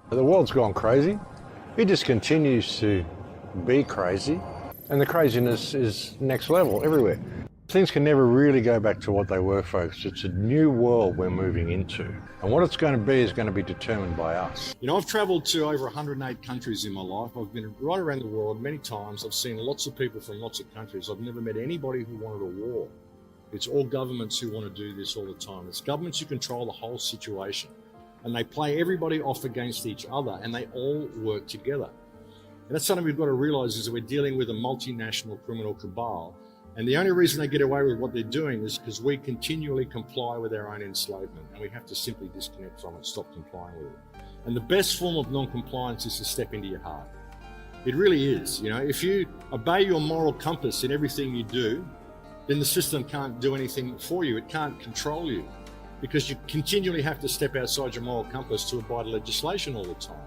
The world's gone crazy. It just continues to be crazy. And the craziness is next level everywhere. Things can never really go back to what they were, folks. It's a new world we're moving into. And what it's going to be is going to be determined by us. You know, I've traveled to over 108 countries in my life. I've been right around the world many times. I've seen lots of people from lots of countries. I've never met anybody who wanted a war. It's all governments who want to do this all the time. It's governments who control the whole situation. And they play everybody off against each other, and they all work together. And that's something we've got to realize, is that we're dealing with a multinational criminal cabal. And the only reason they get away with what they're doing is because we continually comply with our own enslavement, and we have to simply disconnect from it, stop complying with it. And the best form of non-compliance is to step into your heart. It really is. You know, if you obey your moral compass in everything you do, then the system can't do anything for you. It can't control you, because you continually have to step outside your moral compass to abide legislation all the time.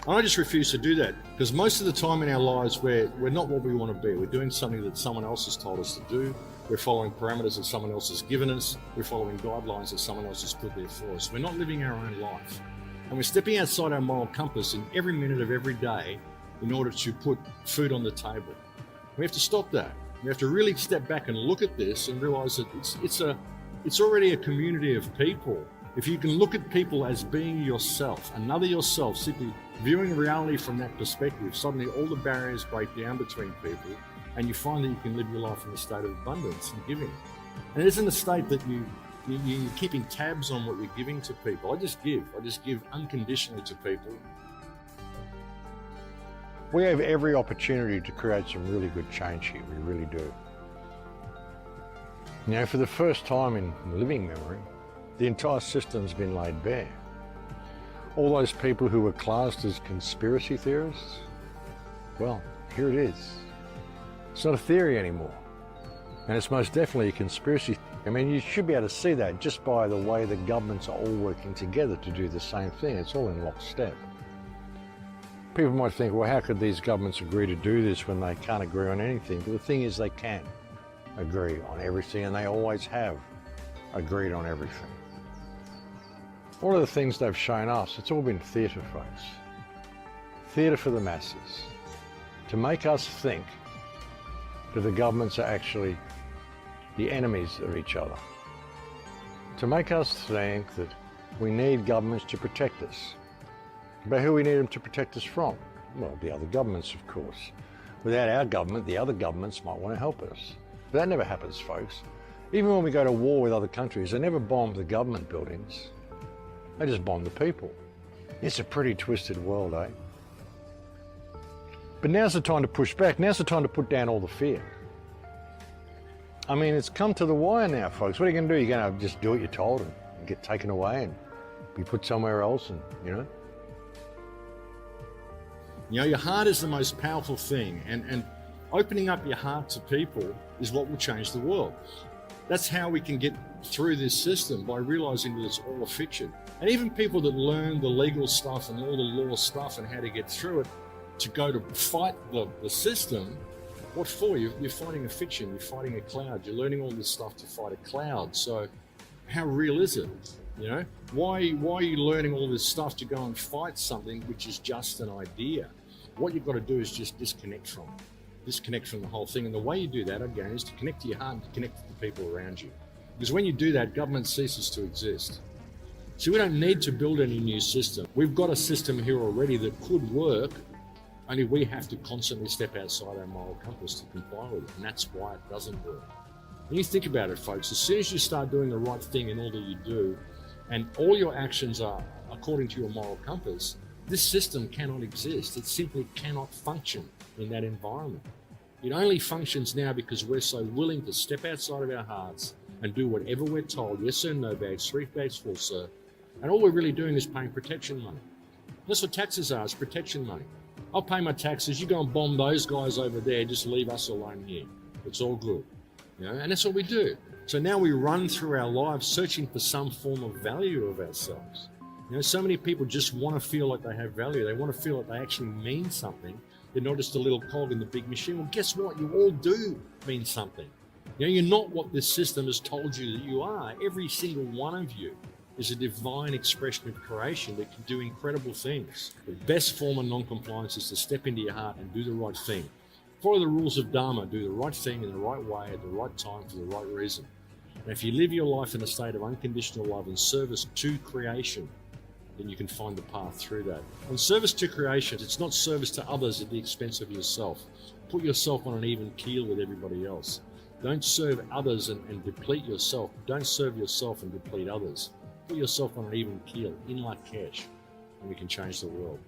And I just refuse to do that, because most of the time in our lives we're not what we want to be. We're doing something that someone else has told us to do. We're following parameters that someone else has given us. We're following guidelines that someone else has put there for us. We're not living our own life. And we're stepping outside our moral compass in every minute of every day in order to put food on the table. We have to stop that. We have to really step back and look at this and realize that it's already a community of people. If you can look at people as being yourself, another yourself, simply viewing reality from that perspective, suddenly all the barriers break down between people, and you find that you can live your life in a state of abundance and giving. And it isn't a state that you're keeping tabs on what you're giving to people. I just give unconditionally to people. We have every opportunity to create some really good change here, we really do. You know, for the first time in living memory, the entire system's been laid bare. All those people who were classed as conspiracy theorists, well, here it is. It's not a theory anymore. And it's most definitely a conspiracy. I mean, you should be able to see that just by the way the governments are all working together to do the same thing. It's all in lockstep. People might think, well, how could these governments agree to do this when they can't agree on anything? But the thing is, they can agree on everything, and they always have agreed on everything. All of the things they've shown us, it's all been theatre, folks. Theatre for the masses. To make us think that the governments are actually the enemies of each other. To make us think that we need governments to protect us. But who we need them to protect us from? Well, the other governments, of course. Without our government, the other governments might want to help us. But that never happens, folks. Even when we go to war with other countries, they never bomb the government buildings. They just bomb the people. It's a pretty twisted world, eh? But now's the time to push back. Now's the time to put down all the fear. I mean, it's come to the wire now, folks. What are you going to do? You're going to just do what you're told and get taken away and be put somewhere else and, you know? You know, your heart is the most powerful thing, and opening up your heart to people is what will change the world. That's how we can get through this system, by realizing that it's all a fiction. And even people that learn the legal stuff and all the law stuff and how to get through it, to go to fight the system, what for? You're fighting a fiction, you're fighting a cloud, you're learning all this stuff to fight a cloud. So how real is it? You know, why are you learning all this stuff to go and fight something which is just an idea? What you've got to do is just disconnect from it. Disconnect from the whole thing. And the way you do that, again, is to connect to your heart and to connect to the people around you. Because when you do that, government ceases to exist. So we don't need to build any new system. We've got a system here already that could work, only we have to constantly step outside our moral compass to comply with it. And that's why it doesn't work. When you think about it, folks, as soon as you start doing the right thing in all that you do, and all your actions are according to your moral compass, this system cannot exist. It simply cannot function in that environment. It only functions now because we're so willing to step outside of our hearts and do whatever we're told. Yes sir, no bags, 3 bags full, sir. And all we're really doing is paying protection money. That's what taxes are, it's protection money. I'll pay my taxes, you go and bomb those guys over there, just leave us alone here. It's all good. You know, and that's what we do. So now we run through our lives searching for some form of value of ourselves. You know, so many people just want to feel like they have value. They want to feel like they actually mean something. They're not just a little cog in the big machine. Well, guess what? You all do mean something. You know, you're not what this system has told you that you are. Every single one of you is a divine expression of creation that can do incredible things. The best form of non-compliance is to step into your heart and do the right thing. Follow the rules of Dharma, do the right thing in the right way at the right time for the right reason. And if you live your life in a state of unconditional love and service to creation, then you can find the path through that. On service to creation, it's not service to others at the expense of yourself. Put yourself on an even keel with everybody else. Don't serve others and deplete yourself. Don't serve yourself and deplete others. Put yourself on an even keel, in Lakesh, and we can change the world.